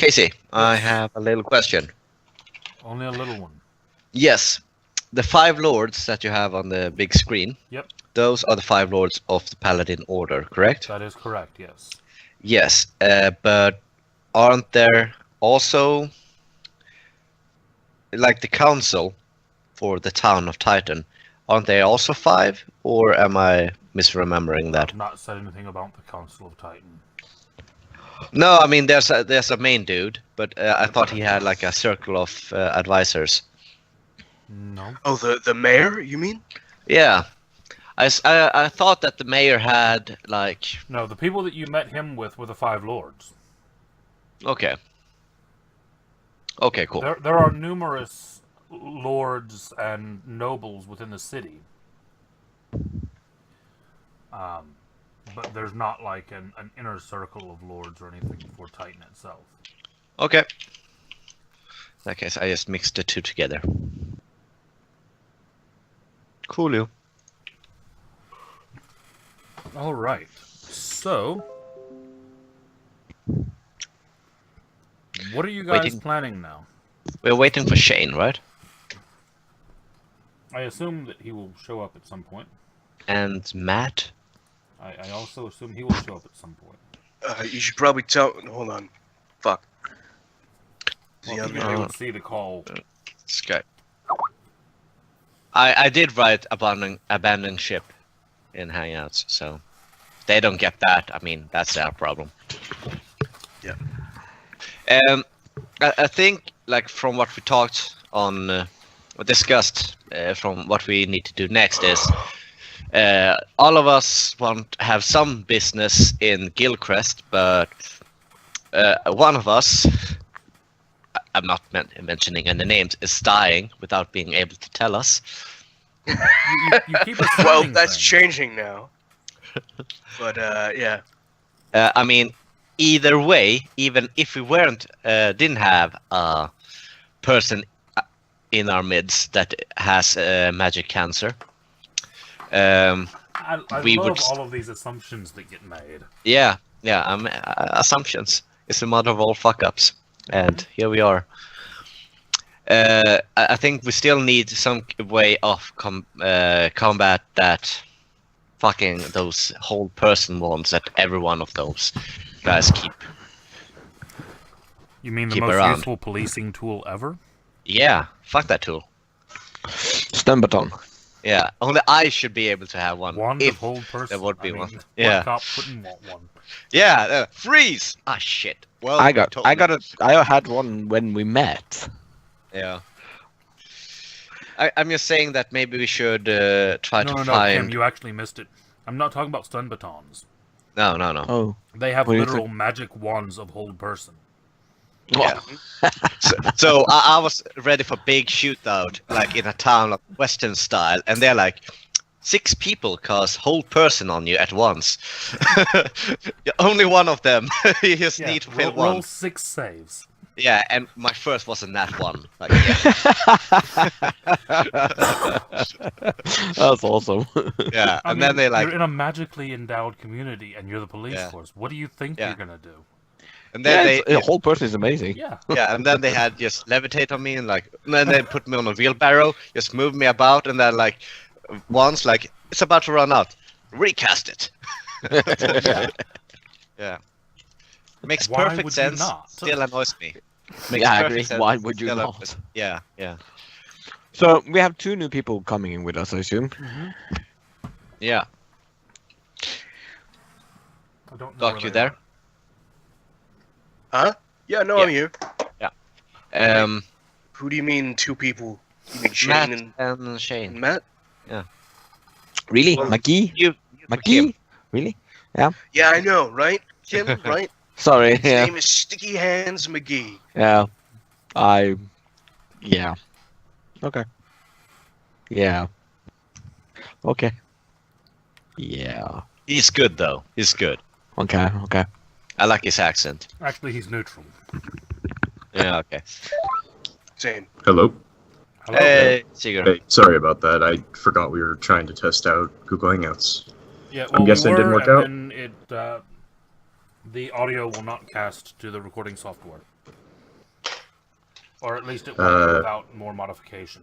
Casey, I have a little question. Only a little one. Yes, the 5 lords that you have on the big screen. Yep. Those are the 5 lords of the Paladin Order, correct? That is correct, yes. Yes, but aren't there also, like the council for the town of Titan, aren't they also 5? Or am I misremembering that? I've not said anything about the Council of Titan. No, I mean there's a main dude, but I thought he had like a circle of advisors. No. Oh, the mayor, you mean? Yeah, I thought that the mayor had like. No, the people that you met him with were the 5 lords. Okay. Okay, cool. There are numerous lords and nobles within the city. But there's not like an inner circle of lords or anything for Titan itself. Okay. In that case, I just mixed the two together. Coolio. All right. So, what are you guys planning now? We're waiting for Shane, right? I assume that he will show up at some point. And Matt? I also assume he will show up at some point. You should probably tell... Hold on. Fuck. Well, you would see the call. Skype. I did write abandon ship in Hangouts, so they don't get that. I mean, that's their problem. Yeah. I think, like, from what we talked on, discussed, from what we need to do next is, all of us want to have some business in Gilcrest, but one of us, I'm not mentioning any names, is dying without being able to tell us. You keep well, that's changing now. But yeah. I mean, either way, even if we didn't have a person in our midst that has magic cancer, I we love would. all of these assumptions that get made. Yeah. Assumptions is the mother of all fuck-ups, and here we are. I think we still need some way of combat that fucking those whole person ones that every one of those guys keep. You mean the keep most around. useful policing tool ever? Yeah, fuck that tool. Stun baton. Yeah, only I should be able to have one. Wand if of hold person. there would be I mean, one. Yeah. What cop wouldn't want one? Yeah, freeze! Ah, shit. Well, I had one when we met. Yeah. I'm just saying that maybe we should try to No, find. Kim, you actually missed it. I'm not talking about stun batons. No. Oh. They have What do you literal magic wands of hold person. Yeah. so I was ready for big shootout, like in a town, like Western style, and they're like 6 people cast whole person on you at once. Only one of them. You just need to fail roll one. 6 saves. Yeah, and my first was a nat 1. Like, That's awesome. yeah, I and mean, then they like, you're in a magically endowed community, and you're the police Yeah. force. What do you think Yeah. you're gonna do? and then The whole person is amazing. Yeah. yeah, and then they had just levitate on me, and like, and then they put me on a wheelbarrow, just move me about, and then like, once like it's about to run out, recast it. Yeah. Yeah. Makes Why perfect would you sense. not? Still annoys me. Makes Yeah, I perfect agree. sense, Why would you still not? annoys- Yeah, yeah, So we have 2 new people coming in with us, I assume. yeah. I don't know Doc, where you they there? Huh? Yeah, no, Yeah. I'm here. Who do you mean 2 people? You mean Matt Shane and Shane. and Matt? Really? Well, McGee? You McGee? Really? Yeah, I know, right? Kim, right? Sorry. His Yeah. name is Sticky Hands McGee. Yeah. Yeah. Okay. Yeah. Okay. Yeah. He's good though. He's good. Okay. I like his accent. Actually, he's neutral. Yeah. Okay. Same. Hello. Hello. Hey, Sigurd. Hey, sorry about that. I forgot we were trying to test out Google Hangouts. Yeah, I'm guessing it didn't work out? And then the audio will not cast to the recording software. Or at least it won't be without more modification.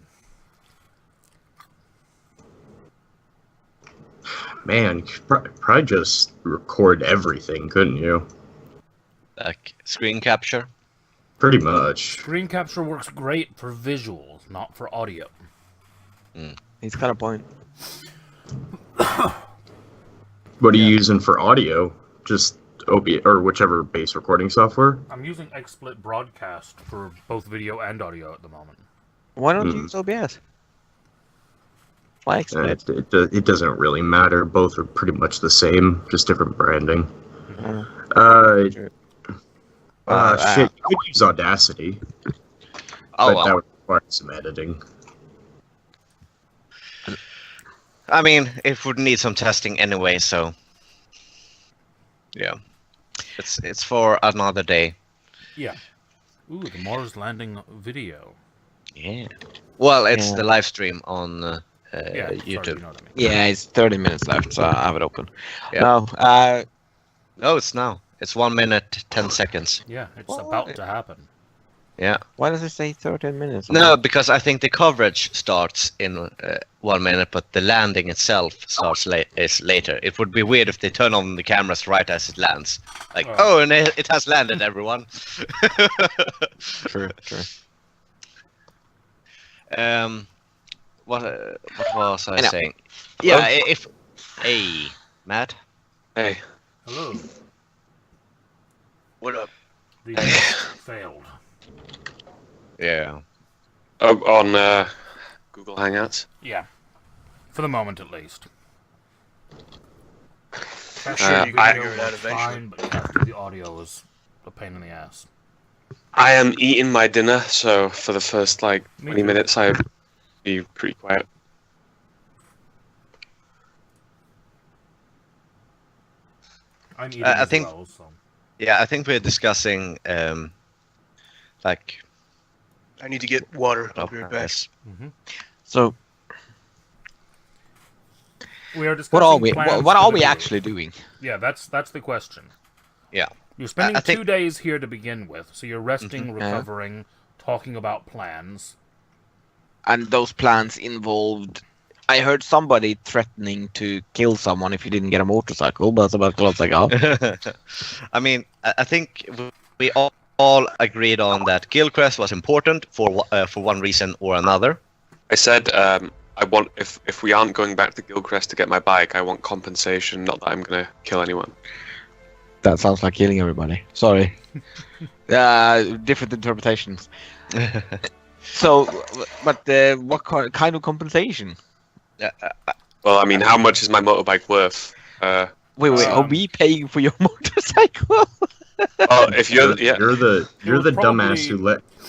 Man, you could probably just record everything, couldn't you? Like screen capture. Pretty much. Screen capture works great for visuals, not for audio. He's got a point. What are you using for audio? Just OBS or whichever base recording software? I'm using XSplit Broadcast for both video and audio at the moment. Why don't you use OBS? Why expect? It doesn't really matter. Both are pretty much the same, just different branding. Sure. Shit, you could use Audacity. Oh, But that would require some editing. I mean, it would need some testing anyway, so yeah, it's for another day. Yeah. Ooh, the Mars landing video. Yeah. Well, it's Yeah. the live stream on Yeah, sorry, YouTube. you know what I mean. Yeah, it's 30 minutes left, so I have it open. Yeah. No, No, it's now. It's 1 minute 10 seconds. Yeah, it's Well, about to happen. Yeah. why does it say 13 minutes? No, because I think the coverage starts in 1 minute, but the landing itself starts is later. It would be weird if they turn on the cameras right as it lands. Like, Oh. and it has landed, everyone. True. What was I know. saying? Yeah, if hey, Matt. Hey, Hello. what up? The test failed. Yeah. Oh, on Google Hangouts. Yeah. For the moment, at least. I'm sure you can I- figure it out eventually. Fine, but casting the audio is a pain in the ass. I am eating my dinner, so for the first like Me 20 too. minutes, I'll be pretty quiet. I'm eating I as think- well, so... Yeah, I think we're discussing like I need to get water. I'll be right back. yes. So, We are discussing what are we? plans What for are the we tour. actually doing? Yeah, that's the question. Yeah. You're spending I think- 2 days here to begin with, so you're resting, Yeah. recovering, talking about plans. And those plans involved. I heard somebody threatening to kill someone if you didn't get a motorcycle, but that's about close I got. I mean, I think we all agreed on that Gilcrest was important for one reason or another. I said I want if we aren't going back to Gilcrest to get my bike, I want compensation. Not that I'm gonna kill anyone. That sounds like killing everybody. Sorry. Different interpretations. So, but what kind of compensation? Well, I mean, how much is my motorbike worth? Wait, are we paying for your motorcycle? Oh, if you're yeah, You're the was dumbass who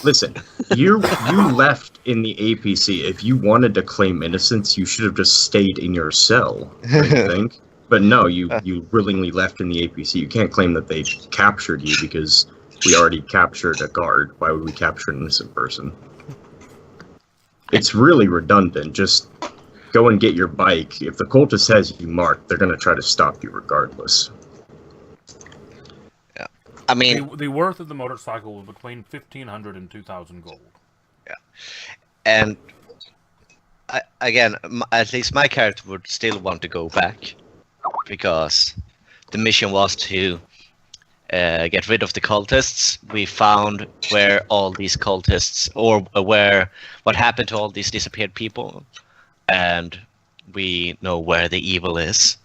listen. You left in the APC. If you wanted to claim innocence, you should have just stayed in your cell. I think. But no, you willingly left in the APC. You can't claim that they captured you because we already captured a guard. Why would we capture an innocent person? It's really redundant. Just go and get your bike. If the cultist has you marked, they're gonna try to stop you regardless. I mean, The worth of the motorcycle was between 1,500 and 2,000 gold. and again, at least my character would still want to go back because the mission was to get rid of the cultists. We found where all these cultists, or what happened to all these disappeared people, and we know where the evil is.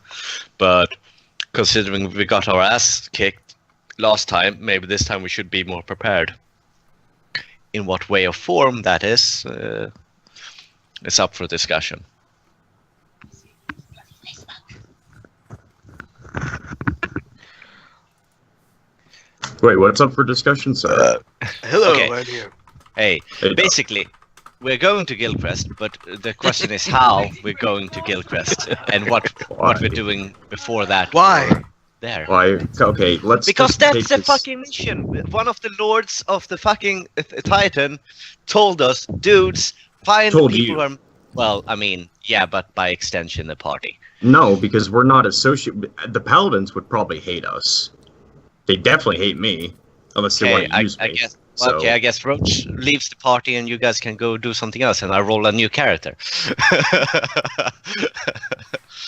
But considering we got our ass kicked last time, maybe this time we should be more prepared. In what way or form that is up for discussion. Wait, what's up for discussion, sir? Hello, Okay. right here. Hey, Hey, basically, we're going to Gilcrest, but the question is how we're going to Gilcrest and what we're doing before that. Why? or There. Why? Okay, let's. Because just that's take the this- fucking mission. One of the lords of the fucking Titan told us, dudes, find Told people you. who are. Well, I mean, yeah, but by extension, the party. No, because we're not associated. The Paladins would probably hate us. They definitely hate me. Unless they want to use me. guess. So, Okay, I guess Roach leaves the party and you guys can go do something else, and I roll a new character.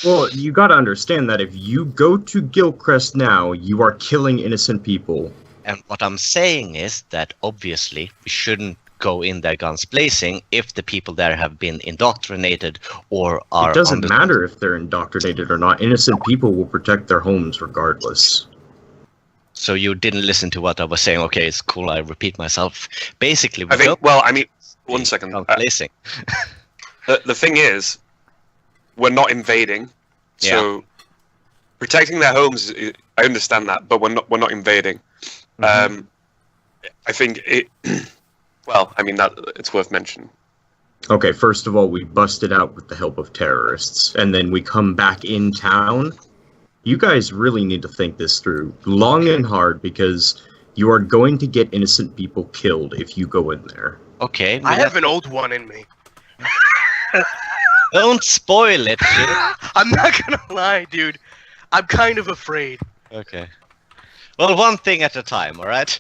well, you got to understand that if you go to Gilcrest now, you are killing innocent people. And what I'm saying is that obviously we shouldn't go in there guns blazing if the people there have been indoctrinated or are. It doesn't matter if they're indoctrinated or not. Innocent people will protect their homes regardless. So you didn't listen to what I was saying. Okay, it's cool. I repeat myself. Basically, I think. Well, I mean, one second. Blazing. The thing is, we're not invading, so protecting their homes. I understand that, but we're not invading. Mm-hmm. I think it. Well, I mean that it's worth mentioning. Okay, first of all, we busted out with the help of terrorists, and then we come back in town. You guys really need to think this through long and hard, because you are going to get innocent people killed if you go in there. Okay. I have an old one in me. Don't spoil it, dude. I'm not gonna lie, dude. I'm kind of afraid. Okay. Well, one thing at a time, all right?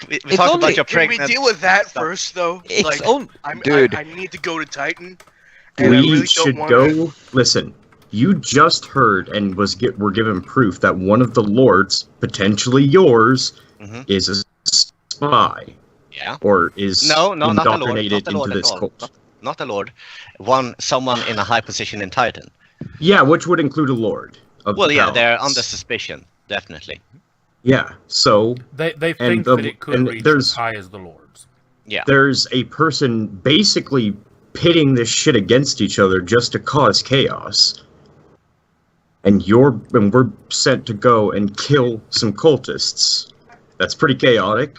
we It's talked only- about your Can we pregnant. deal with that stuff. first, though? It's Like, dude. I need to go to Titan. And I We really should don't want go. Listen, you just heard and were given proof that one of the lords, potentially yours, Mhm. is a spy Yeah. or is No, not the Lord. indoctrinated Not the Lord into at this all. cult. Not a lord. Someone in a high position in Titan. Yeah, which would include a lord. Of Well, the yeah, they're Paladins. under suspicion, definitely. Yeah, so They think And that it could and reach there's- as high as the Lords. Yeah. there's a person basically pitting this shit against each other just to cause chaos. And we're sent to go and kill some cultists. That's pretty chaotic.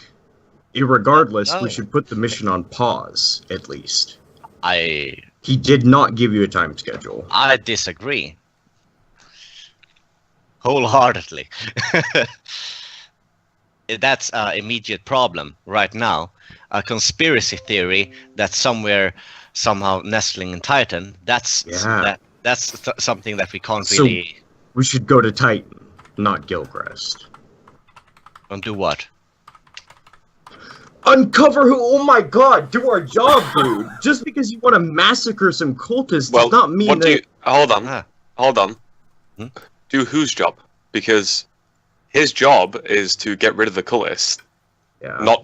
Irregardless, No. we should put the mission on pause, at least. I He did not give you a time schedule. disagree. Wholeheartedly. That's an immediate problem right now. A conspiracy theory that's somehow nestling in Titan. That's Yeah. something that we can't So- really. We should go to Titan, not Gilcrest. And do what? Uncover who? Oh my god, do our job, dude. Just because you want to massacre some cultists Well, does not mean what that. do you, hold on, Ah. hold on. Hmm? Do whose job? Because his job is to get rid of the cultists. Yeah.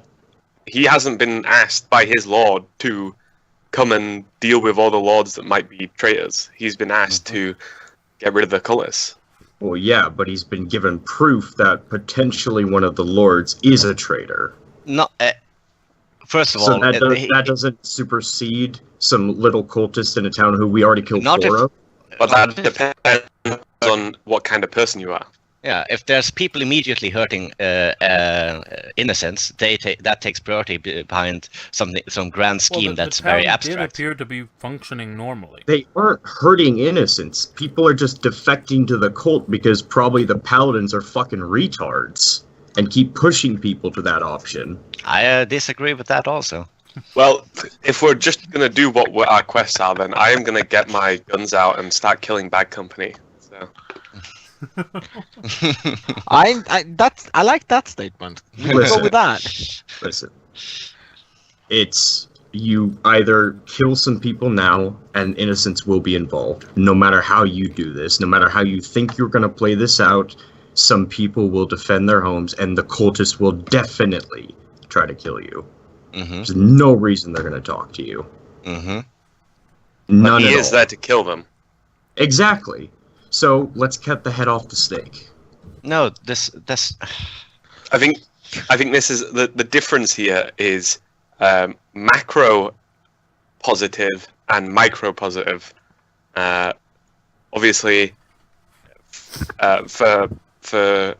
He hasn't been asked by his lord to come and deal with all the lords that might be traitors. He's been asked to get rid of the cultists. Well, yeah, but he's been given proof that potentially one of the lords is a traitor. No. First of So all, that doesn't supersede some little cultist in a town who we already killed Not four if- of. But that depends on what kind of person you are. Yeah, if there's people immediately hurting innocents, that takes priority behind some grand scheme that's very town did abstract. appear to be functioning normally. They aren't hurting innocents. People are just defecting to the cult because probably the paladins are fucking retards and keep pushing people to that option. I disagree with that also. Well, if we're just gonna do what our quests are, then I am gonna get my guns out and start killing bad company. So. I like that statement. We can go Listen. with that. Listen, it's you either kill some people now and innocents will be involved. No matter how you do this, no matter how you think you're going to play this out, some people will defend their homes and the cultists will definitely try to kill you. Mm-hmm. There's no reason they're going to talk to you. Mm-hmm. None He at is all. there to kill them. Exactly. So let's cut the head off the stake. No, this. I think this is the difference here is macro positive and micro positive. Obviously, for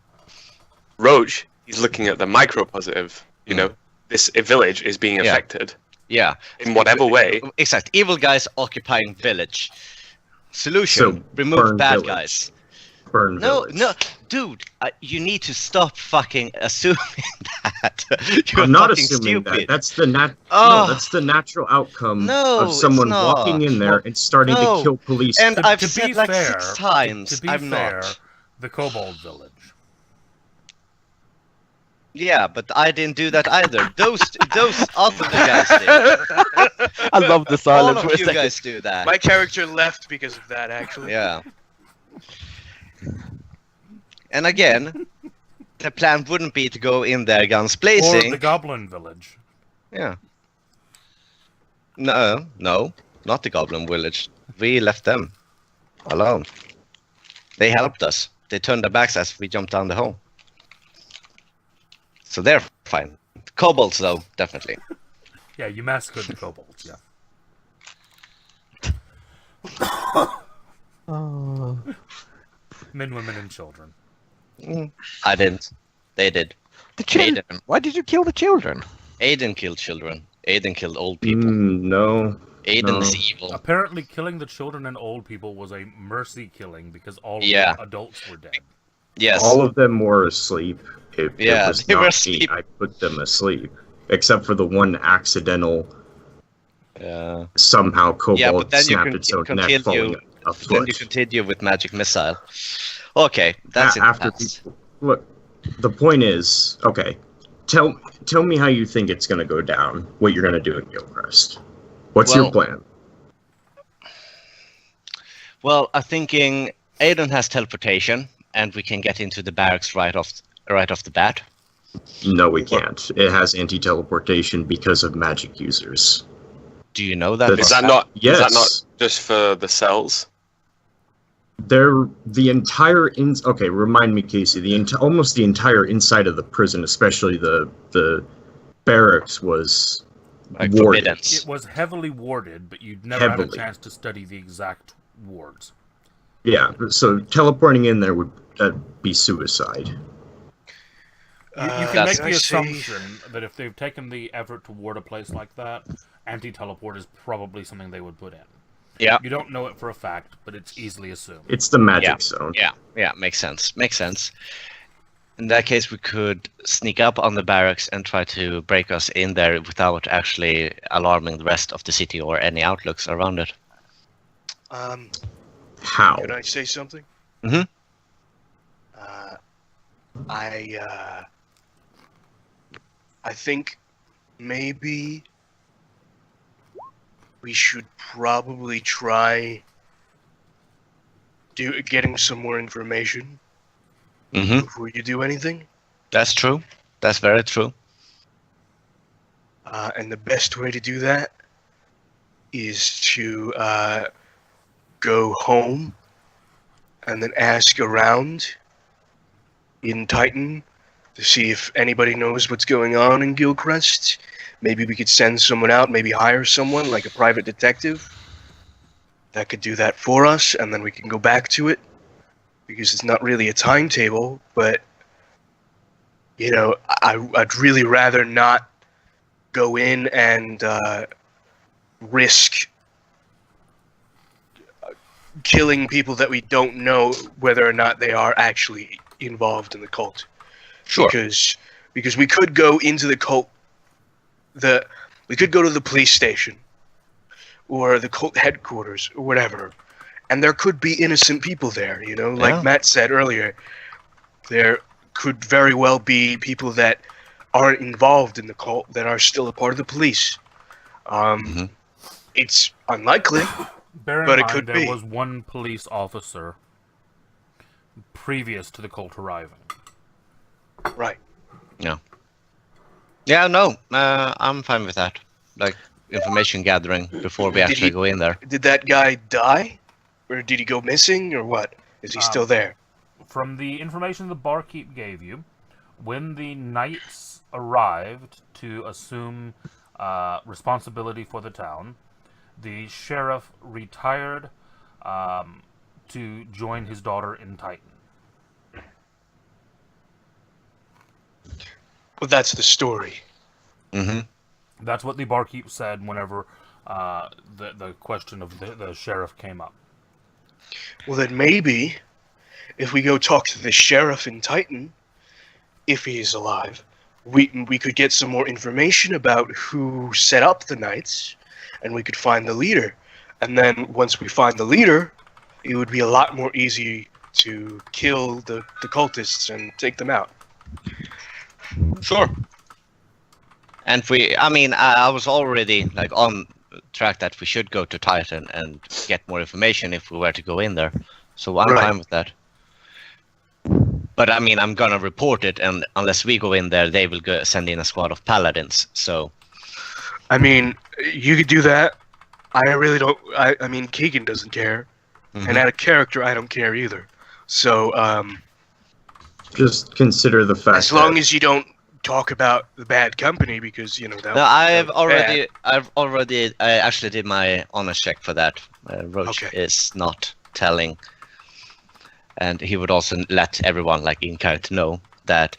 Roach, he's looking at the micro positive. You know, this village is being Yeah. affected Yeah. in whatever way. Exact. Evil guys occupying village. Solution: So, remove burn bad village. guys. Burn No, village. no, dude, you need to stop fucking assuming that. You're I'm not fucking assuming stupid. that. That's the Oh. that's the natural outcome No, of someone it's not. walking in there and starting No. to kill police. And I've To said be like fair, 6 times, To be I'm fair, not. the Kobold Village. Yeah, but I didn't do that either. Those other guys did. I love the All silence of for a you second. guys do that. My character left because of that, actually. Yeah. And again, the plan wouldn't be to go in there guns Or blazing. the Goblin Village. Yeah. No, not the Goblin Village. We left them alone. They helped us. They turned their backs as we jumped down the hole. So they're fine. Kobolds, though, definitely. Yeah, you massacred the kobolds, yeah. Oh. Men, women, and children. I didn't. They did. The children. Why did you kill the children? Aiden killed children. Aiden killed old people. No. Aiden no. is evil. Apparently, killing the children and old people was a mercy killing because all of Yeah. the adults were dead. Yes. All of them were asleep. If Yeah, it was they not were me, asleep. I put them asleep. Except for the one accidental, somehow Yeah, but kobold then you snapped can its own neck continue. falling a Then foot. you continue with magic missile. Okay, that's After it. Look, the point is, okay, tell me how you think it's going to go down, what you're going to do in Gilcrest. What's your plan? Well, I'm thinking Aiden has teleportation, and we can get into the barracks right off the bat. No, we can't. It has anti-teleportation because of magic users. Do you know that? Is Is for a that fact? not? Yes. Is that not just for the cells? The entire okay, remind me, Casey. Almost the entire inside of the prison, especially the barracks, was Like warded. forbidden. It was heavily warded, but you'd never had a Heavily. chance to study the exact wards. Yeah, so teleporting in there would be suicide. You can That's- make the assumption that if they've taken the effort to ward a place like that, anti-teleport is probably something they would put in. Yeah. You don't know it for a fact, but it's easily assumed. It's the magic zone. Yeah, makes sense. Makes sense. In that case, we could sneak up on the barracks and try to break us in there without actually alarming the rest of the city or any outlooks around it. How? Can I say something? Mhm. I think maybe we should probably try getting some more information Mm-hmm. before you do anything. That's true. That's very true. And the best way to do that is to go home and then ask around in Titan to see if anybody knows what's going on in Gilcrest. Maybe we could send someone out, maybe hire someone, like a private detective, that could do that for us, and then we can go back to it. Because it's not really a timetable, but, you know, I'd really rather not go in and risk killing people that we don't know whether or not they are actually involved in the cult. Sure. Because we could go into the cult, we could go to the police station or the cult headquarters or whatever, and there could be innocent people there, you know, like Yeah. Matt said earlier. There could very well be people that aren't involved in the cult that are still a part of the police. Mhm. It's unlikely. Bear in But it mind, could there be. was one police officer previous to the cult arriving. Right. Yeah, no, I'm fine with that. Like, information gathering before we Did actually he- go in there. Did that guy die? Or did he go missing, or what? Is he still there? From the information the barkeep gave you, when the knights arrived to assume responsibility for the town, the sheriff retired to join his daughter in Titan. Well, that's the story. Mm-hmm. That's what the barkeep said whenever the question of the sheriff came up. Well, then maybe if we go talk to the sheriff in Titan, if he is alive, we could get some more information about who set up the knights, and we could find the leader. And then once we find the leader, it would be a lot more easy to kill the cultists and take them out. Sure. And I was already like on track that we should go to Titan and get more information if we were to go in there. So I'm Right. fine with that. But I mean, I'm gonna report it, and unless we go in there, they will send in a squad of paladins. So I mean, you could do that. I really don't. I mean, Keegan doesn't care, and out of character, I don't care either. So, Just consider the fact as long as you don't talk about the bad company, because you know that. no, I actually did my honest check for that. Roach Okay. is not telling, and he would also let everyone like in character know that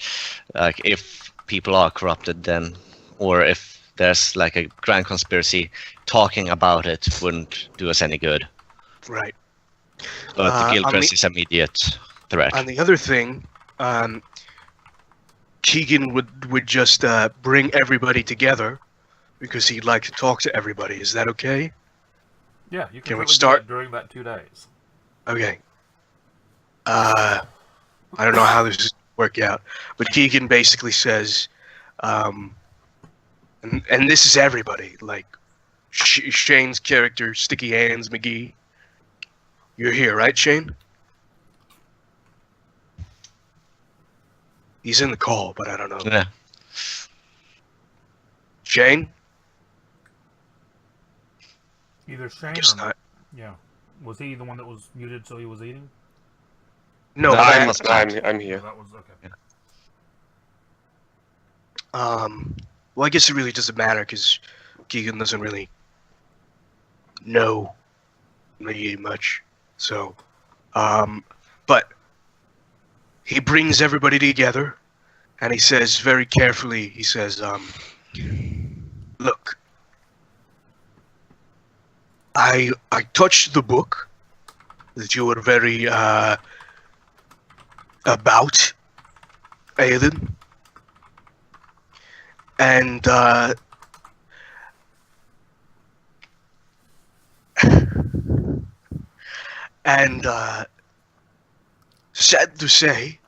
like if people are corrupted, then or if there's like a grand conspiracy, talking about it wouldn't do us any good. Right. But the guild on press the- is immediate threat. On the other thing, Keegan would just bring everybody together because he'd like to talk to everybody. Is that okay? Yeah, you Can we certainly do start? that during that 2 days. Okay. I don't know how this is work out, but Keegan basically says, and this is everybody, like Shane's character, Sticky Hands McGee. You're here, right, Shane? He's in the call, but I don't know. Yeah. Shane? Either Shane Guess or... not. Yeah. Was he the one that was muted so he was eating? No, No, Matt. I must not. I'm Oh, here. that was... Okay. Well, I guess it really doesn't matter because Keegan doesn't really know me much. So, but he brings everybody together, and he says very carefully, he says, look, I touched the book that you were very about, Aiden. And sad to say,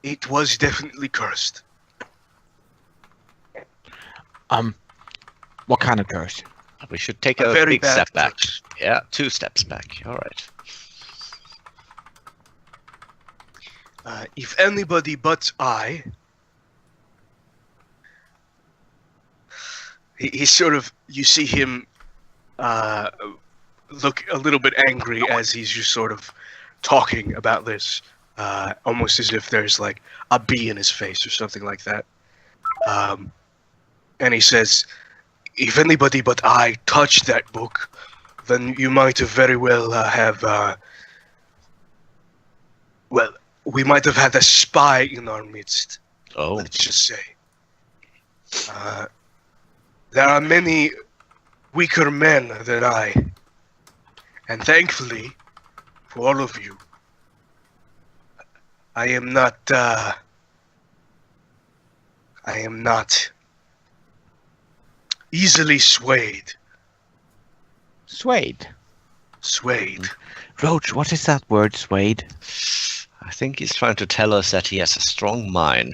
it was definitely cursed. What kind of curse? We should take A a very big bad step back. curse. Yeah, 2 steps back. All right. If anybody but I, he's sort of, you see him look a little bit angry as he's just sort of talking about this, almost as if there's like a bee in his face or something like that. And he says, if anybody but I touched that book, then you might have very well well, we might have had a spy in our midst, Oh, let's just say. There are many weaker men than I, and thankfully, for all of you, I am not easily swayed. Swayed. Roach, what is that word, swayed? I think he's trying to tell us that he has a strong mind,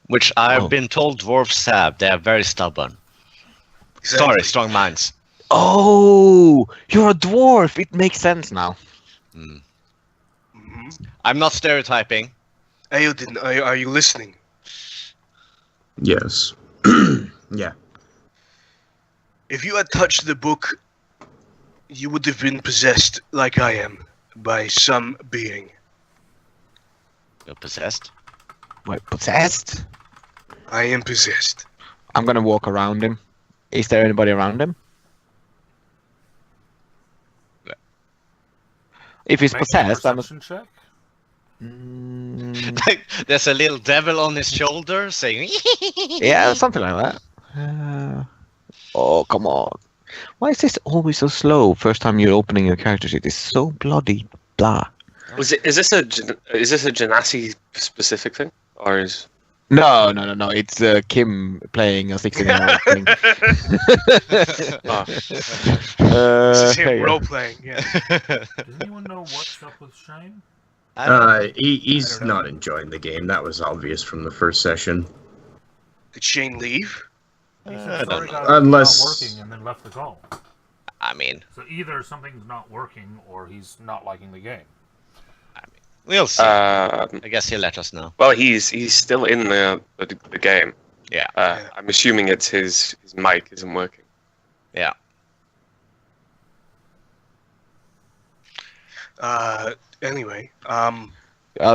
which I've Oh. been told dwarves have. They are very stubborn. Exactly. Sorry, strong minds. Oh, you're a dwarf. It makes sense now. Mhm. I'm not stereotyping. Aodin, are you listening? Yes. Yeah. If you had touched the book, you would have been possessed like I am by some being. You're possessed. Wait, possessed? I am possessed. I'm gonna walk around him. Is there anybody around him? Yeah. If he's Make a possessed, I'm. perception check. There's a little devil on his shoulder saying, Yeah, something like that. Oh, come on. Why is this always so slow? First time you're opening your character sheet is so bloody blah. Is this a Genasi specific thing, or is? No. It's Kim playing a 16-year-old thing. This is him Hang on. role playing. Yeah. Does anyone know what's up with Shane? He's I don't know. not enjoying the game. That was obvious from the first session. Did Shane leave? He I said don't sorry know. guys, Unless- it's not working and then left the call. I mean, So either something's not working or he's not liking the game. we'll see. I guess he'll let us know. Well, he's still in the game. Yeah. I'm assuming it's his mic isn't working. Yeah. Anyway,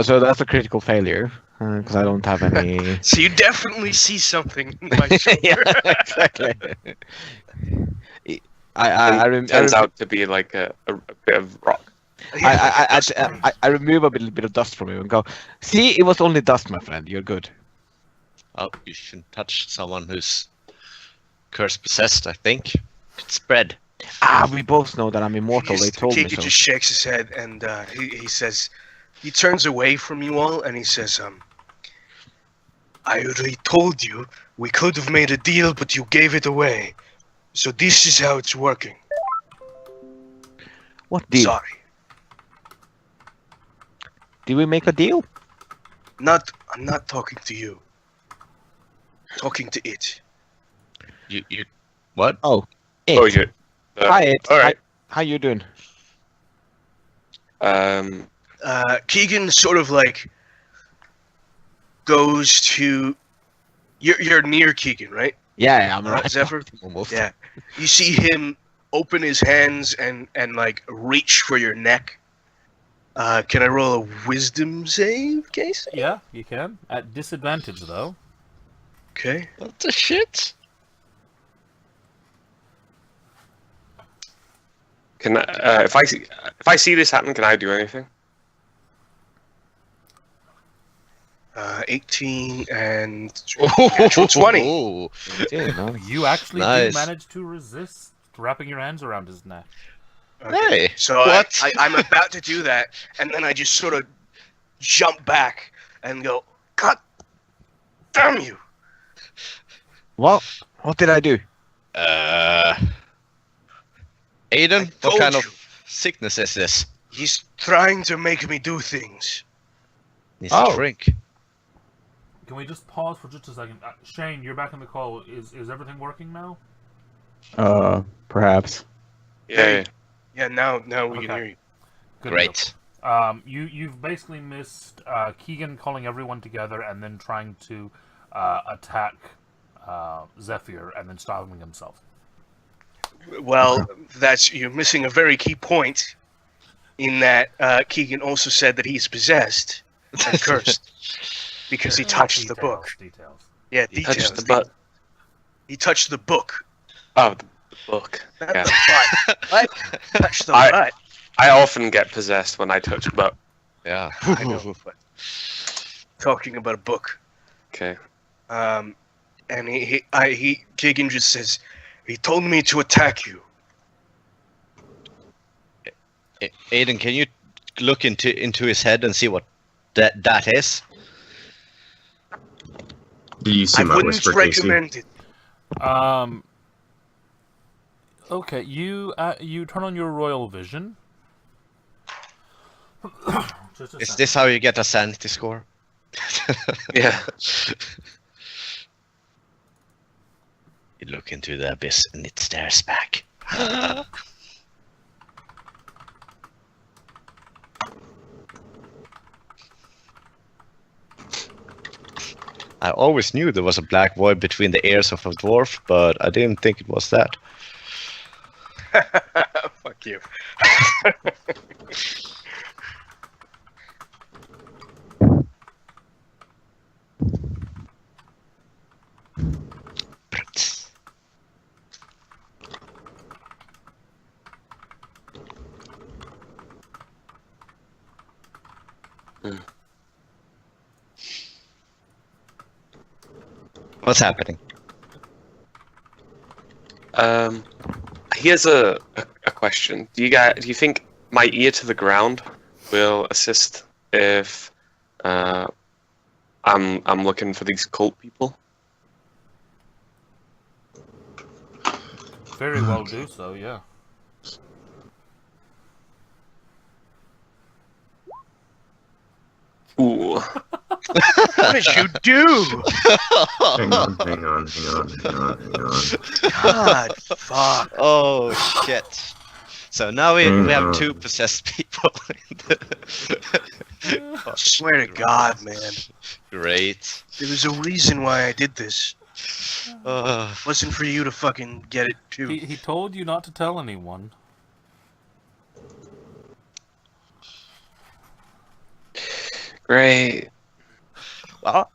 So that's a critical failure because I don't have any. so you definitely see something in my shoulder. Yeah, exactly. I Turns out to be like a bit of rock. I remove a bit of dust from you and go, see, it was only dust, my friend. You're good. Oh, you shouldn't touch someone who's curse possessed, I think. Could spread. We both know that I'm immortal. They told me Keegan so. just shakes his head and he says, he turns away from you all and he says, I already told you we could have made a deal, but you gave it away. So this is how it's working. What deal? Sorry. Did we make a deal? I'm not talking to you. Talking to it. You what? Oh, Oh, it. you. Hi, it. All right. How you doing? Keegan sort of like goes to. You're near Keegan, right? Yeah, I'm right. Zephyr? Almost. Yeah. You see him open his hands and like reach for your neck. Can I roll a wisdom save, Case? Yeah, you can. At disadvantage, though. Okay. What the shit? Can if I see this happen, can I do anything? 18 and natural 20. Oh, Yeah, no. You actually Nice. do manage to resist wrapping your hands around his neck. hey. So What? I'm about to do that, and then I just sort of jump back and go, God damn you! What did I do? Aiden, what told kind you. of sickness is this? He's trying to make me do things. Needs Oh. a drink. Can we just pause for just a second? Shane, you're back in the call. Is everything working now? Perhaps. Yeah. Yeah, now we can Okay. hear you. Good Great. deal. You've basically missed Keegan calling everyone together and then trying to attack Zephyr and then stopping himself. Well, you're missing a very key point. In that Keegan also said that he's possessed and cursed because he touched the book. Details. Yeah, He details. touched the butt. He touched the book. Oh, the book. Not Yeah. the butt. What? Touched the I- butt. I often get possessed when I touch butt. Yeah. I know, but talking about a book. Okay. And Keegan just says, he told me to attack you. Aiden, can you look into his head and see what that is? Did you see I my wouldn't whisper, Casey? recommend it. Okay, you turn on your royal vision. Just a Is second. this how you get a sanity score? Yeah. You look into the abyss and it stares back. I always knew there was a black void between the ears of a dwarf, but I didn't think it was that. Fuck you. What's happening? Here's a question. Do you think my ear to the ground will assist if I'm looking for these cult people? Very well do so, yeah. What did you do? Hang on. God, fuck. Oh shit! So now we have 2 possessed people. Swear to God, man. Great. There was a reason why I did this. Uh, Wasn't for you to fucking get it too. He told you not to tell anyone. Great. well,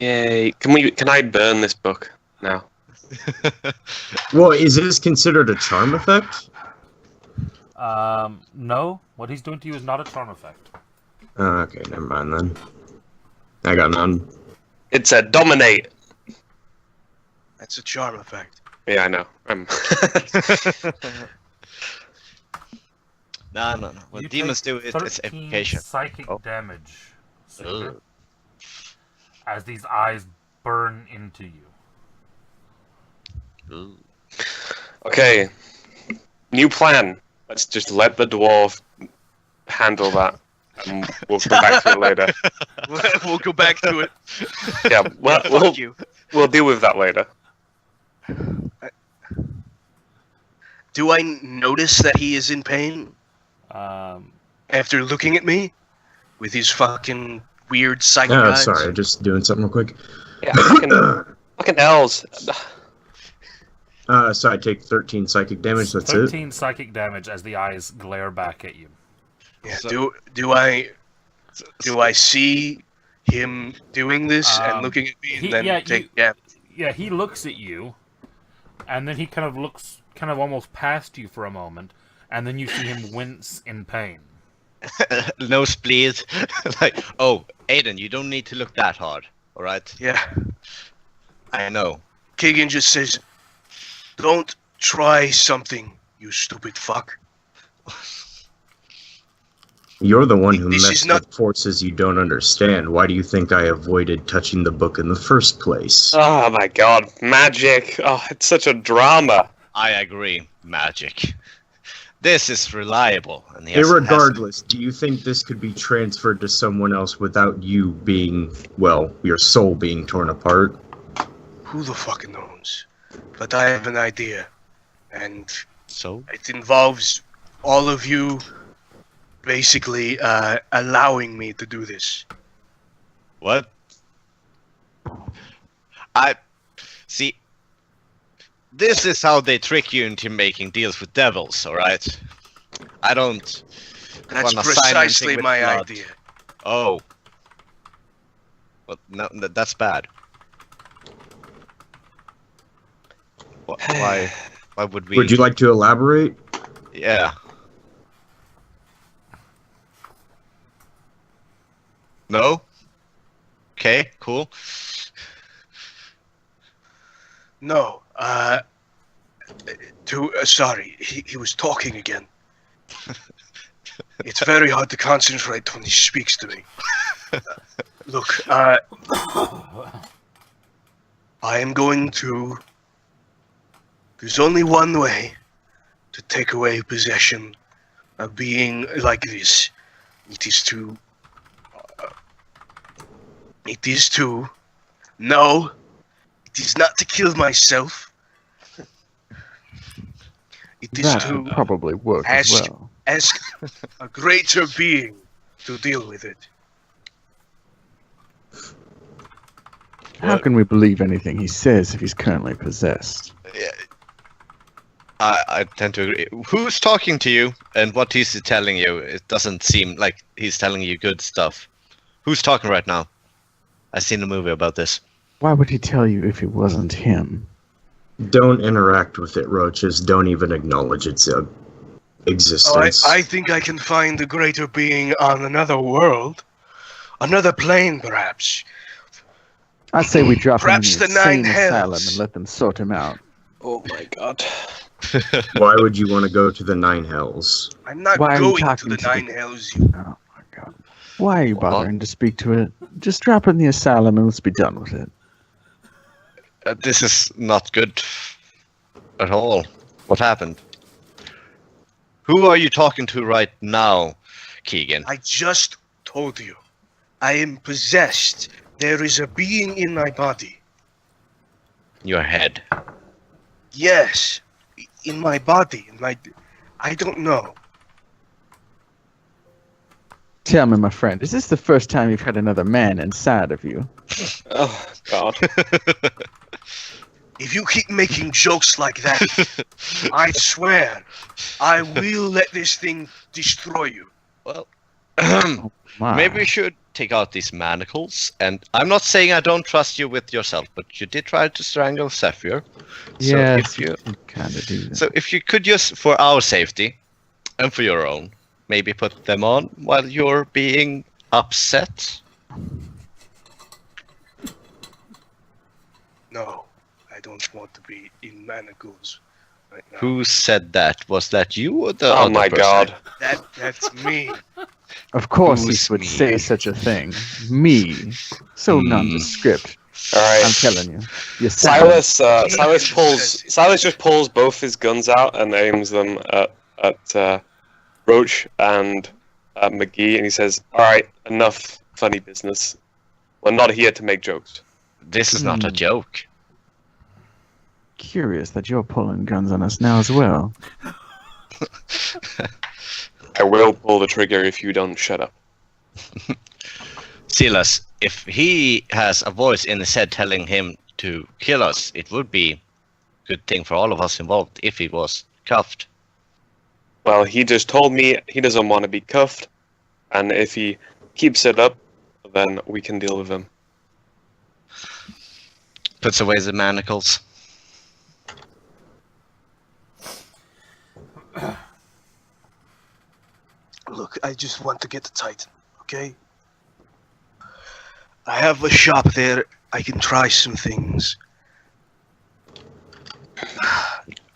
Yay. Can I burn this book now? Well, is this considered a charm effect? No. What he's doing to you is not a charm effect. Oh, okay, never mind then. I got none. It's a dominate. That's a charm effect. Yeah, I know. no. What You demons do take is it's 13 evocation. psychic Oh. damage, Cinder, Ugh. as these eyes burn into you. Ooh. Okay. New plan. Let's just let the dwarf handle that. And we'll come back to it later. We'll go back to it. Yeah, Fuck you. we'll deal with that later. Do I notice that he is in pain after looking at me with his fucking weird psychic Oh, eyes? sorry, just doing something real quick. Yeah, fucking elves. So I take 13 psychic damage, that's it? 13 psychic damage as the eyes glare back at you. Yeah, So- do I see him doing this and looking at me and then take damage? Yeah, he looks at you, and then he kind of looks almost past you for a moment, and then you see him wince in pain. No spleed. Like, oh, Aiden, you don't need to look that hard. All right. Yeah. I know. Keegan just says, "Don't try something, you stupid fuck." You're the one who This is messed not- with forces you don't understand. Why do you think I avoided touching the book in the first place? Oh my god, magic. Oh, it's such a drama. I agree. Magic. This is reliable. And he has- Irregardless, do you think this could be transferred to someone else without you being, well, your soul being torn apart? Who the fuck knows? But I have an idea, and So? it involves all of you basically allowing me to do this. What? I see. This is how they trick you into making deals with devils, all right? I don't. That's wanna sign precisely anything with my blood. idea. Oh. Well, no, that's bad. Why? Why would we? Would you like to elaborate? Yeah. No? Okay, cool. No, sorry, he was talking again. It's very hard to concentrate when he speaks to me. Look, I am going to... There's only one way to take away possession of being like this. It is to... No, it is not to kill myself. It is That to would probably work as ask- well. ask a greater being to deal with it. How can we believe anything he says if he's currently possessed? I tend to agree. Who's talking to you and what he's telling you? It doesn't seem like he's telling you good stuff. Who's talking right now? I've seen a movie about this. Why would he tell you if it wasn't him? Don't interact with it, roaches. Don't even acknowledge its Oh, existence. I think I can find a greater being on another world. Another plane, perhaps. I say we drop him in Perhaps the the Nine insane asylum Hells. and let them sort him out. Oh my god. Why would you want to go to the Nine Hells? I'm not Why are you going to talking the to the- Nine Hells. You... Oh my god. Why are you bothering to speak to it? Just drop it in the asylum and let's be done with it. This is not good at all. What happened? Who are you talking to right now, Keegan? I just told you. I am possessed. There is a being in my body. Your head. Yes, in my body. I don't know. Tell me, my friend, is this the first time you've had another man inside of you? Oh God. If you keep making jokes like that, I swear, I will let this thing destroy you. Well, My. maybe we should take out these manacles. And I'm not saying I don't trust you with yourself, but you did try to strangle Zephyr. Yes, So if you, kind of do that. so if you could just, for our safety and for your own, maybe put them on while you're being upset. No, I don't want to be in manacles right now. Who said that? Was that you or the Oh other my person? God. That's me. Of course Who's he would me? say such a thing. Me. So nondescript. All right. I'm telling you. You sound- Silas just pulls both his guns out and aims them at Roach and McGee, and he says, "All right, enough funny business. We're not here to make jokes." This is not a joke. curious that you're pulling guns on us now as well. I will pull the trigger if you don't shut up. Silas, if he has a voice in his head telling him to kill us, it would be a good thing for all of us involved if he was cuffed. Well, he just told me he doesn't want to be cuffed, and if he keeps it up, then we can deal with him. Puts away the manacles. Look, I just want to get to Titan, okay? I have a shop there. I can try some things.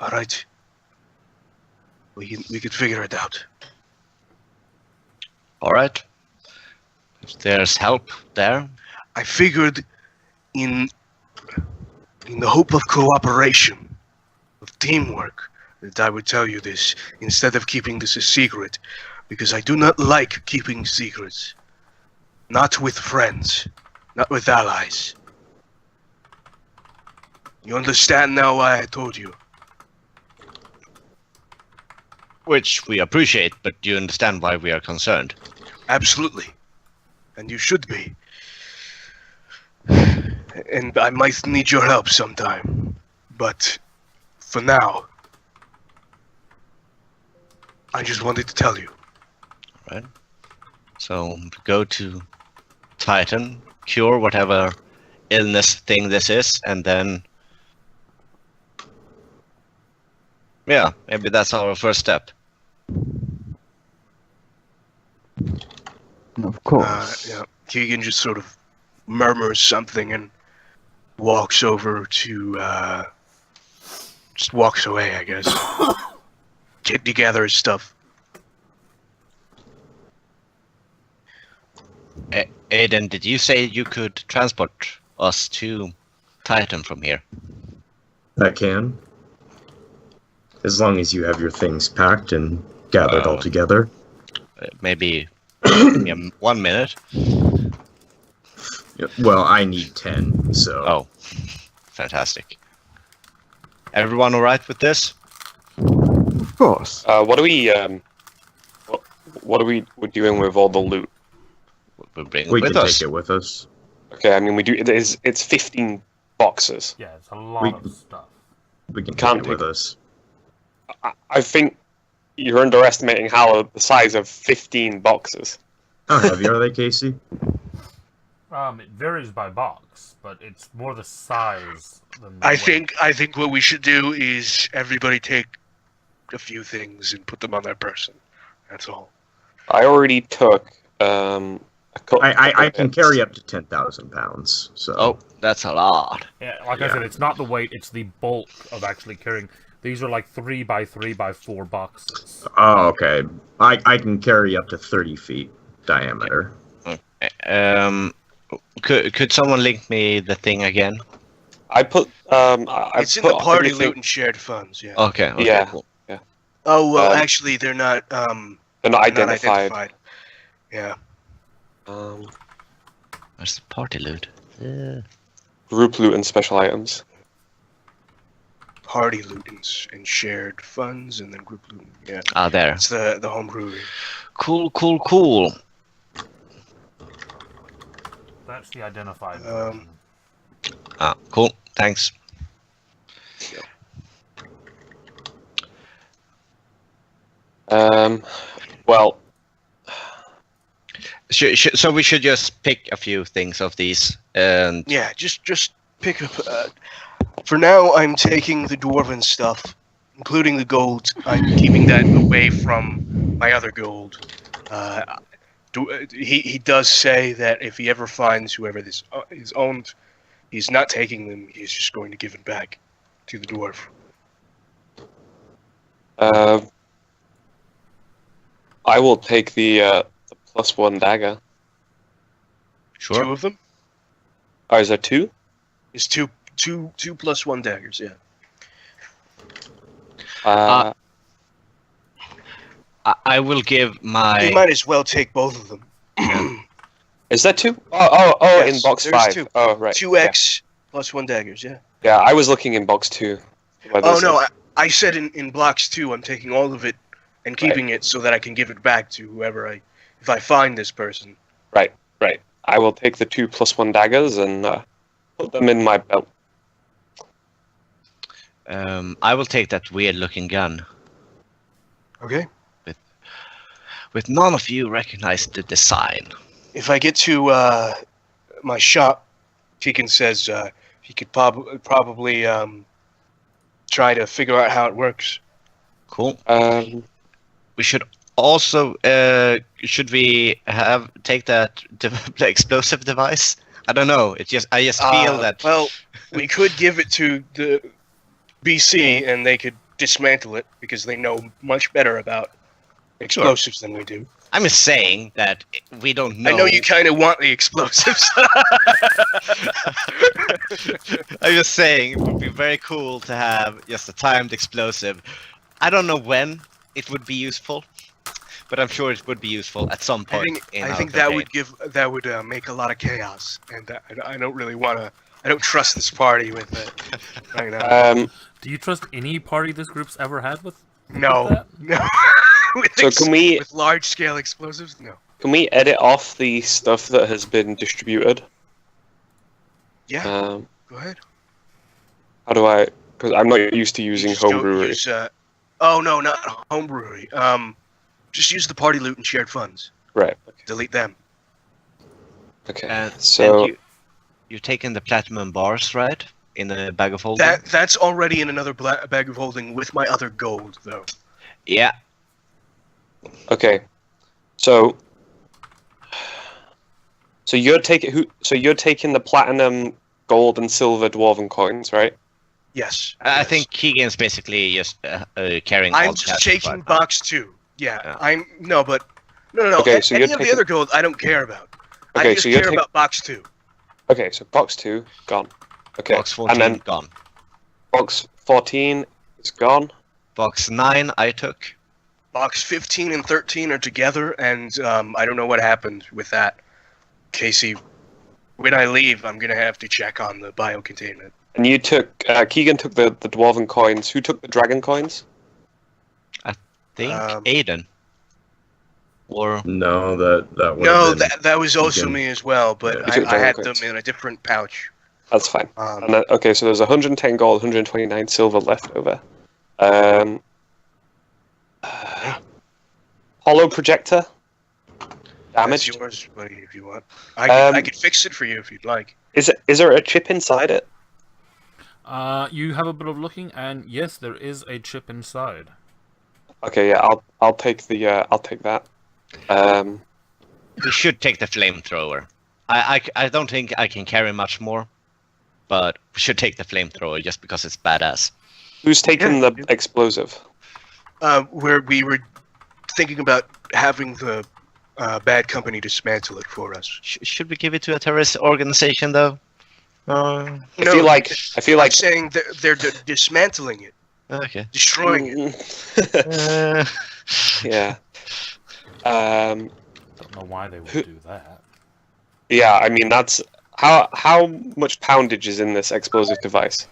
All right. We can figure it out. All right. If there's help there. I figured in the hope of cooperation, of teamwork, that I would tell you this instead of keeping this a secret, because I do not like keeping secrets. Not with friends, not with allies. You understand now why I told you? Which we appreciate, but you understand why we are concerned. Absolutely. And you should be. And I might need your help sometime. But for now, I just wanted to tell you. Right. So go to Titan, cure whatever illness thing this is, and then yeah, maybe that's our first step. Of course. Yeah. Keegan just sort of murmurs something and walks over to, just walks away, I guess. Get together his stuff. Aiden, did you say you could transport us to Titan from here? I can. As long as you have your things packed and gathered all together. Maybe give me 1 minute. Yeah, well, I need 10, so... Oh, fantastic. Everyone all right with this? Of course. What are we we're doing with all the loot? We'll bring We it with can us. take it with us. Okay, I mean it's 15 boxes. Yeah, it's a lot of stuff. We can Can't take it with take- us. I think you're underestimating how the size of 15 boxes. How heavy are they, Casey? It varies by box, but it's more the size than the I weight. think what we should do is everybody take a few things and put them on their person. That's all. I already took a couple. I can carry up to 10,000 pounds, so... Oh, that's a lot. Yeah, like I said, it's not the weight; it's the bulk of actually carrying. These are like 3 by 3 by 4 boxes. Oh, okay. I can carry up to 30 feet diameter. Could someone link me the thing again? I put It's in the party loot and shared funds, yeah. Okay. Yeah. Cool. Oh, well, Um, actually, they're not, They're not they're not identified. Yeah. Where's the party loot? Group loot and special items. Party loot and shared funds, and then group loot. Yeah, Ah, there. it's the home brewery. Cool. That's the identified Um, version. Ah, cool. Thanks. Well, So we should just pick a few things of these, and Yeah, just pick up. For now, I'm taking the dwarven stuff, including the gold. I'm keeping that away from my other gold. He does say that if he ever finds whoever this is owned, he's not taking them. He's just going to give it back to the dwarf. I will take the +1 dagger. sure. 2 of them Oh, is there 2? is two plus 1 daggers. Yeah. I will give You my. might as well take both of them. Is that 2? Oh, Yes, in box there's 5. 2. Oh, right. 2x plus 1 daggers. Yeah. Yeah, I was looking in box 2. Oh no, I said in blocks 2, I'm taking all of it and keeping it so that I can give it back to whoever if I find this person. Right. I will take the 2 +1 daggers and put them in my belt. I will take that weird-looking gun. Okay. With none of you recognize the design. If I get to my shop, Keegan says he could probably try to figure out how it works. Cool. Um, We should also should we take that the explosive device? I don't know. I just feel that. Well, we could give it to the BC and they could dismantle it because they know much better about explosives than we do. I'm just saying that we don't know. I know you kind of want the explosives. I'm just saying it would be very cool to have just a timed explosive. I don't know when it would be useful, but I'm sure it would be useful at some point. I think that would make a lot of chaos, and I don't really want to. I don't trust this party with it right now. Do you trust any party this group's ever had with? No, that? no. So can we- with large scale explosives? No. Can we edit off the stuff that has been distributed? Yeah. Go ahead. How do I? Because I'm not used to using Just don't homebrewery. use, oh no, not homebrewery. Just use the party loot and shared funds. Right. Delete them. Okay. And So you're taking the platinum bars, right? In a bag of holding. That's already in another bag of holding with my other gold, though. Yeah. okay. So you're taking the platinum, gold, and silver dwarven coins, right? Yes. I yes. think Keegan's basically just carrying. all I'm the just cash taking right now. box 2. Yeah. Yeah. No. Okay, so any you're of the taking- other gold, I don't care about. Okay, I just so you're care taking- about box 2. Okay, so box 2 gone. Okay, Box 14 and then gone. box 14 is gone. Box 9 I took. Box 15 and 13 are together, and I don't know what happened with that. Casey, when I leave, I'm gonna have to check on the biocontainment. And you took Keegan took the dwarven coins. Who took the dragon coins? Think Um, Aiden. Or No, that would No, have been that was also Keegan. me as well, but Yeah. You took I had dragon them coins. in a different pouch. That's fine. And then, okay, so there's 110 gold, 129 silver left over. Hollow projector. That's Damaged. yours, buddy, if you want. I Um, could fix it for you if you'd like. Is there a chip inside it? You have a bit of looking, and yes, there is a chip inside. Okay, yeah, I'll take that. we should take the flamethrower. I don't think I can carry much more, but we should take the flamethrower just because it's badass. Who's taking Yeah. the explosive? Where we were thinking about having the bad company dismantle it for us. Should we give it to a terrorist organization though? I feel like I'm saying they're dismantling it, Okay. destroying it. Yeah. Don't know why they would do that. Yeah, I mean that's how much poundage is in this explosive device?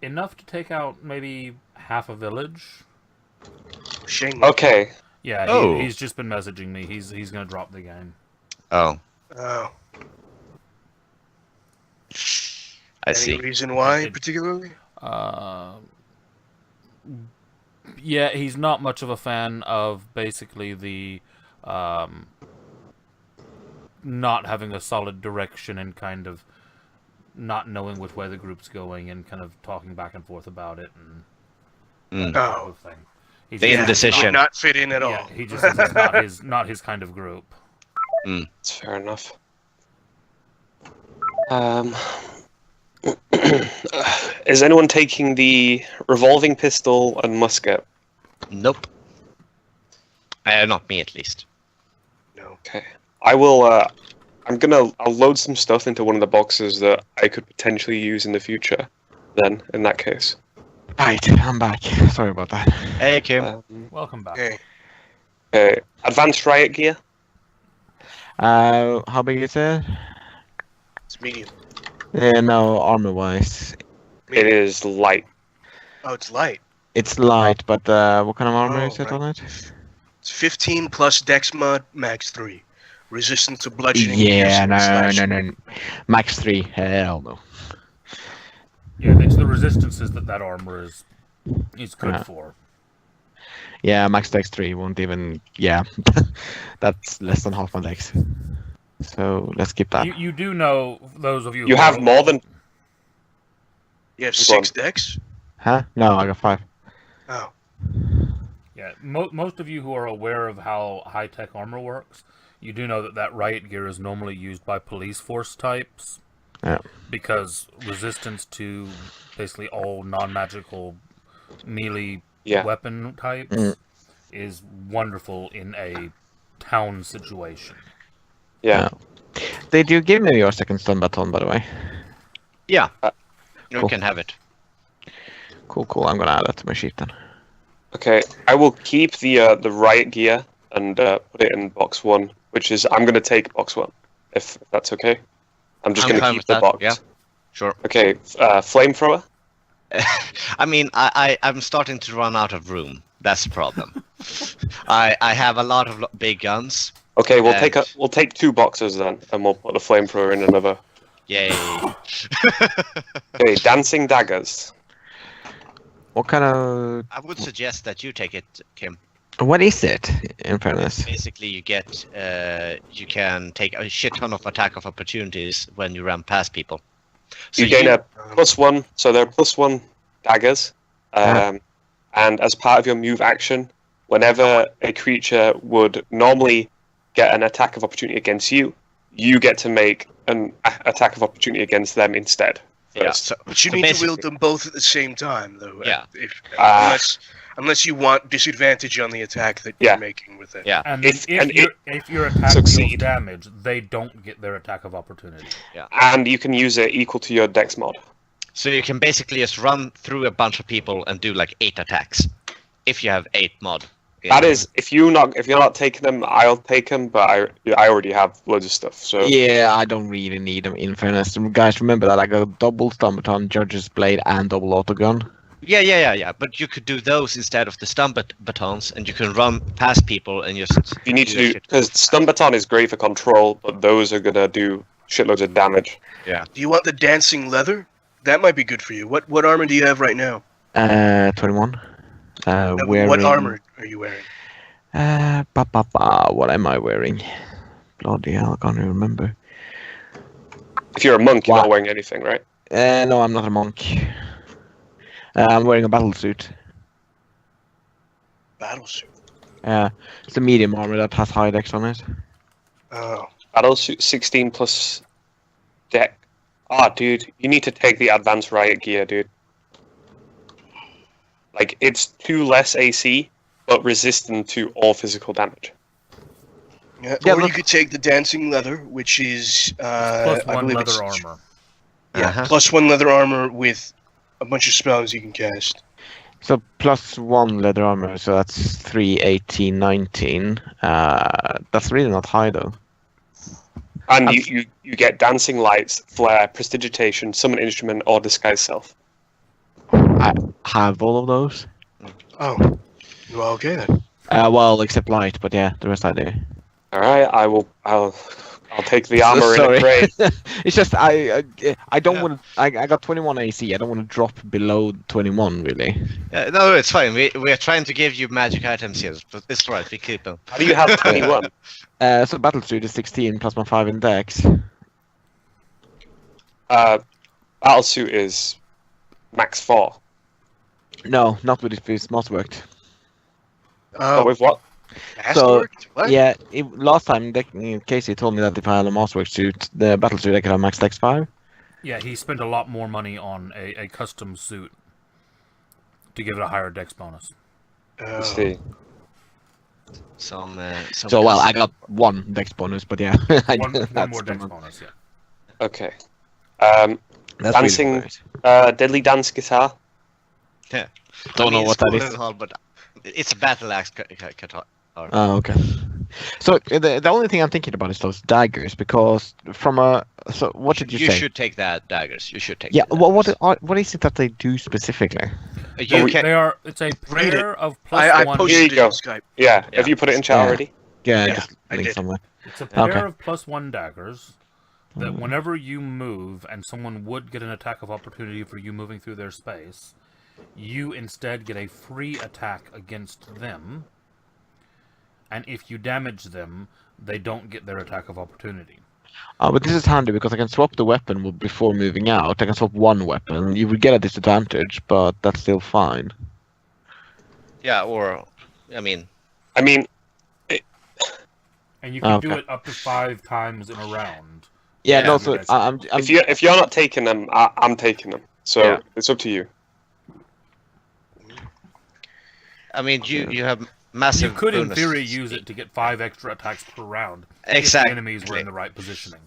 Enough to take out maybe half a village. Shame. Okay. Yeah, Oh. he's just been messaging me. He's gonna drop the game. Oh, Oh. I Any see. reason why, It- particularly? Yeah, he's not much of a fan of basically the not having a solid direction and kind of not knowing which way the group's going and kind of talking back and forth about it and that type Oh. of thing. He's The just- indecision. Would not fit in at Yeah, all. he just says it's not his kind of group. That's fair enough. Is anyone taking the revolving pistol and musket? Nope. Not me, at least. No. Okay. I will. I'll load some stuff into one of the boxes that I could potentially use in the future. Then, in that case. Right, I'm back. Sorry about that. Hey, Kim. Welcome back. Hey. Okay. Advanced riot gear. How big is it? It's medium. Yeah, no, armor-wise. It is light. Oh, it's light. It's light, but what kind of armor Oh, is it right. on it? It's 15 plus Dex mod, max 3. Resistant to bludgeoning. Yeah, piercing, no. Max 3, hell no. Yeah, it's the resistances that armor is good Yeah. for. Yeah, max dex 3 won't even... Yeah, that's less than half my dex. So, let's skip that. You do know, those of you You who have are- more than. You have Go on. 6 Dex? Huh? No, I got 5. Oh. Yeah, most of you who are aware of how high-tech armor works, you do know that riot gear is normally used by police force types. Yeah. Because resistance to basically all non-magical melee Yeah. weapon types is wonderful in a town situation. Yeah. Did you give me your second stun baton, by the way? Yeah. Cool. You can have it. Cool. I'm gonna add that to my sheet then. Okay. I will keep the riot gear and put it in box 1, which is I'm gonna take box 1, if that's okay. I'm just I'm gonna fine keep with the that, box. yeah. Sure. Okay. Flamethrower. I mean, I'm starting to run out of room. That's the problem. I have a lot of big guns. Okay, we'll And- take 2 boxes then, and we'll put the flamethrower in another. Yay. Okay, dancing daggers. What kind of... I would suggest that you take it, Kim. What is it, in fairness? Basically, you can take a shit ton of attack of opportunities when you run past people. So You gain a +1, so they're +1 daggers. And as part of your move action, whenever a creature would normally get an attack of opportunity against you, you get to make an attack of opportunity against them instead. yeah. First. But you So need to basically- wield them both at the same time, though. Yeah. Unless you want disadvantage on the attack that Yeah. you're making with it. Yeah. And If- then and if your attack deals succeed. damage, they don't get their attack of opportunity. And you can use it equal to your dex mod. So you can basically just run through a bunch of people and do like 8 attacks, if you have 8 mod. That is, if you're not taking them, I'll take them. But I already have loads of stuff. So Yeah, I don't really need them, in fairness. Guys, remember that I got double stun baton, Judge's Blade, and double autogun. Yeah. But you could do those instead of the stun batons, and you can run past people and just. you need to that do shit. because stun baton is great for control, but those are gonna do shitloads of damage. Do you want the dancing leather? That might be good for you. What armor do you have right now? 21. What armor are you wearing? What am I wearing? Bloody hell, I can't even remember. If you're a monk, you're Wow. not wearing anything, right? No, I'm not a monk. I'm wearing a battle suit. Battlesuit. It's a medium armor that has high dex on it. Oh. Battlesuit 16 plus deck. Ah, dude, you need to take the advanced riot gear, dude. Like, it's 2 less AC, but resistant to all physical damage. Yeah, Yeah, or you look- could take the dancing leather, which is Plus I one believe leather it's- armor. Yeah, Uh-huh. +1 leather armor with a bunch of spells you can cast. So +1 leather armor, so that's 3, 18, 19. That's really not high though. And you get dancing lights, flare, prestidigitation, summon instrument, or disguise self. I have all of those. Oh, well, okay then. Well, except light, but yeah, the rest I do. All right, I'll take the armor in Sorry. a crate. It's just I don't Yeah. want. I got 21 AC. I don't want to drop below 21 really. No, it's fine. We are trying to give you magic items here, but it's right. We keep them. How do you have 21? So battle suit is 16 plus my 5 in dex. Battlesuit is max 4. No, not with his moss worked. But Oh, with what? Masterworked? What? Yeah, last time Casey told me that if I had a moss work suit, the battle suit I could have max dex 5. Yeah, he spent a lot more money on a custom suit to give it a higher dex bonus. Let's see. Some So well, I got 1 dex bonus, but yeah, One that's more dex the- bonus, yeah. Okay. That's Dancing- really great. Deadly dance guitar. Don't know what that is. Hall, but it's a battle axe guitar. Oh, okay. So the only thing I'm thinking about is those daggers, because from a so what did you You say? should take that daggers. You should take. Yeah, the what is it that they do specifically? daggers. You can. They are. It's a Read it. pair of plus I one. posted Here it you go. in Skype. Yeah. Yeah. Have you put it in chat Yeah. already? Yeah, Yeah, just I link did. somewhere. It's a pair Okay. of plus 1 daggers that whenever you move and someone would get an attack of opportunity for you moving through their space, you instead get a free attack against them. And if you damage them, they don't get their attack of opportunity. But this is handy because I can swap the weapon before moving out. I can swap one weapon. You would get a disadvantage, but that's still fine. Yeah, or I mean, I mean, And you can do Okay. it up to 5 times in a round. Yeah, Yeah, no, so that's- I'm if you're not taking them, I'm taking them. So Yeah. it's up to you. I mean, you have You massive. could, in bonus. theory, use it to get 5 extra attacks per round. If the Exactly. enemies were in the right positioning.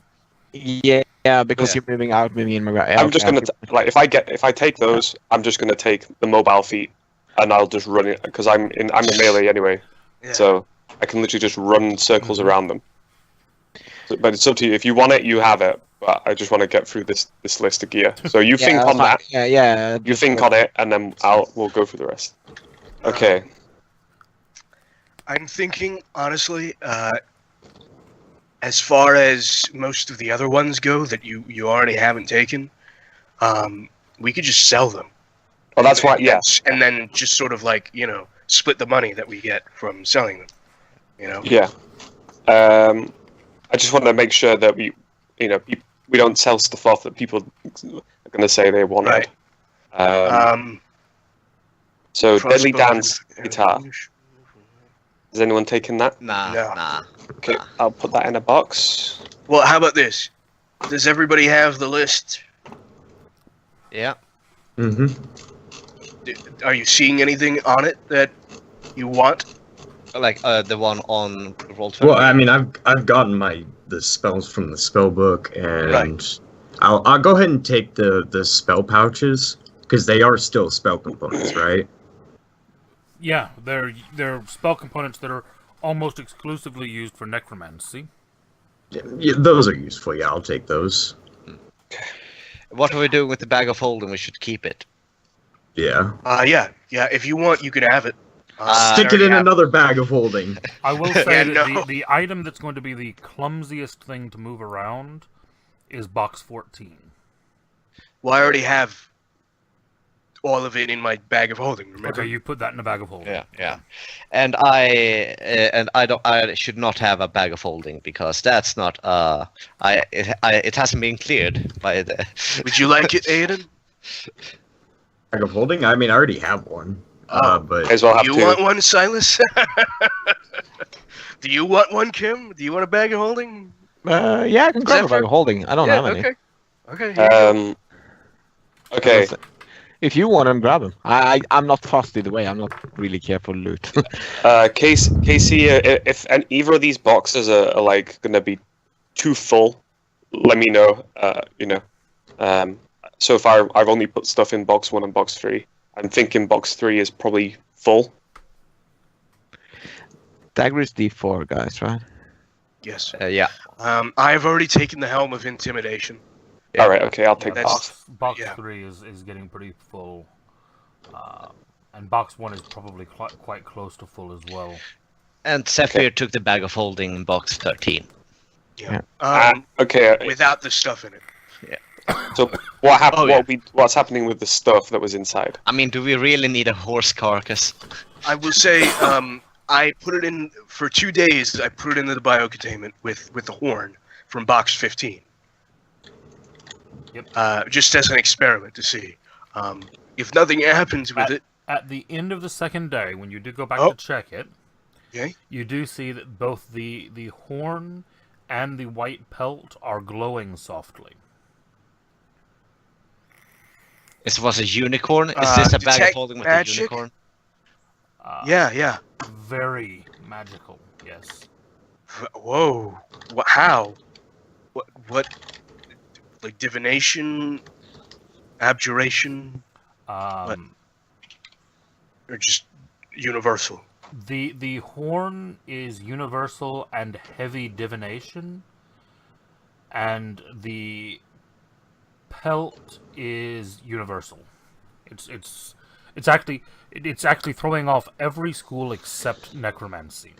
yeah, because Yeah. you're moving out, moving in. I'm just gonna like if I take those, I'm just gonna take the mobile feat, and I'll just run it because I'm in melee anyway, Yeah. so I can literally just run circles around them. But it's up to you. If you want it, you have it. But I just want to get through this list of gear. So you think on that. Yeah. You think on it, and then we'll go through the rest. Okay. I'm thinking, honestly, as far as most of the other ones go that you already haven't taken, we could just sell them. Well, that's why. Yeah. And then just sort of like, split the money that we get from selling them. Yeah. I just want to make sure that we don't sell stuff off that people are going to say they wanted. Right. So Crossbow Deadly and- Dance guitar. Has anyone taken that? Nah, No. nah. Okay, I'll put that in a box. Well, how about this? Does everybody have the list? Yeah. Mm-hmm. Are you seeing anything on it that you want? Like the one on Roll20. Well, I mean, I've gotten the spells from the spell book, and Right. I'll go ahead and take the spell pouches because they are still spell components, right? Yeah, they're spell components that are almost exclusively used for necromancy. Yeah, those are useful. Yeah, I'll take those. What are we doing with the bag of holding? We should keep it. Yeah. Yeah. If you want, you can have it. Stick it in Yeah. another bag of holding. I will say Yeah, that no. the item that's going to be the clumsiest thing to move around is box 14. Well, I already have all of it in my bag of holding. Remember? Okay, you put that in a bag of holding. Yeah. And I should not have a bag of holding because that's not it hasn't been cleared by the. Would you like it, Aiden? Bag of holding? I mean, I already have one. But May as well have You two. want one, Silas? Do you want one, Kim? Do you want a bag of holding? Yeah, I can grab a Zephyr? bag of holding. I don't have any. Okay. Okay. here you go. Okay. If you want them, grab them. I'm not fussed either way. I'm not really careful loot. Casey, if either of these boxes are like gonna be too full, let me know. So far I've only put stuff in box 1 and box 3. I'm thinking box 3 is probably full. Dagger is D4, guys, right? Yes. Yeah. I've already taken the helm of intimidation. Yeah. All right, okay, I'll take that's- that. Box yeah. 3 is getting pretty full. And box 1 is probably quite close to full as well. And Zephyr took the bag of holding in box 13. Yeah. Okay, Without the stuff in it. so what happened? Oh, yeah. What's happening with the stuff that was inside? I mean, do we really need a horse carcass? I will say, I put it in for 2 days. I put it into the biocontainment with the horn from box 15. Yep. Just as an experiment to see. If nothing happens with it. At the end of the second day, when you do go back Oh. to check it, Okay. you do see that both the horn and the white pelt are glowing softly. This was a unicorn? Is this a bag of detect holding with magic? a unicorn? Yeah. Very magical, yes. Whoa. How? What? Like divination? Abjuration? Or just universal? The horn is universal and heavy divination, and the pelt is universal. It's actually throwing off every school except necromancy.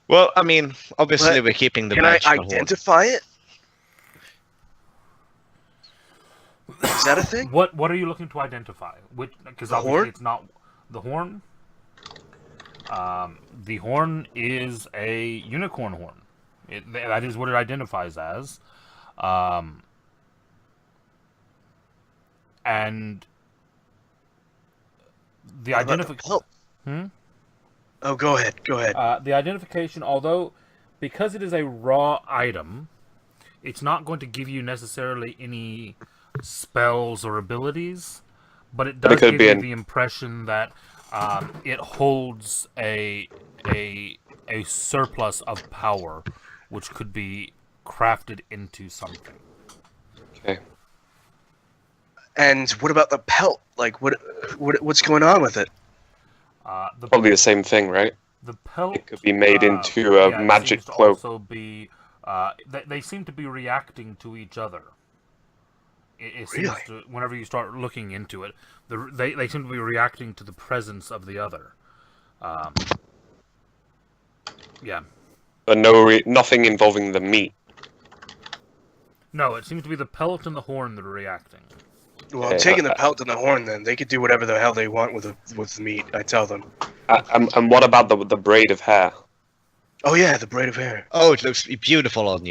Well, I mean, obviously But we're keeping the Can I magical horn. identify it? Is that a thing? What are you looking to identify? Because The obviously horn? it's not the horn. The horn is a unicorn horn. That is what it identifies as. And the What about the identification. pelt? Oh, go ahead. The identification, although because it is a raw item, it's not going to give you necessarily any spells or abilities, but it does give you the impression that it holds a surplus of power, which could be crafted into something. Okay. And what about the pelt? Like, what's going on with it? Probably the same thing, right? The pelt It could be made into a magic seems to cloak. Also be, they seem to be reacting to each other. It seems Really? to, whenever you start looking into it, they seem to be reacting to the presence of the other. Yeah. But nothing involving the meat. No, it seems to be the pelt and the horn that are reacting. Well, I'm taking the pelt and the horn. Then they could do whatever the hell they want with the meat. I tell them. And what about the braid of hair? Oh yeah, the braid of hair. Oh, it looks beautiful on you.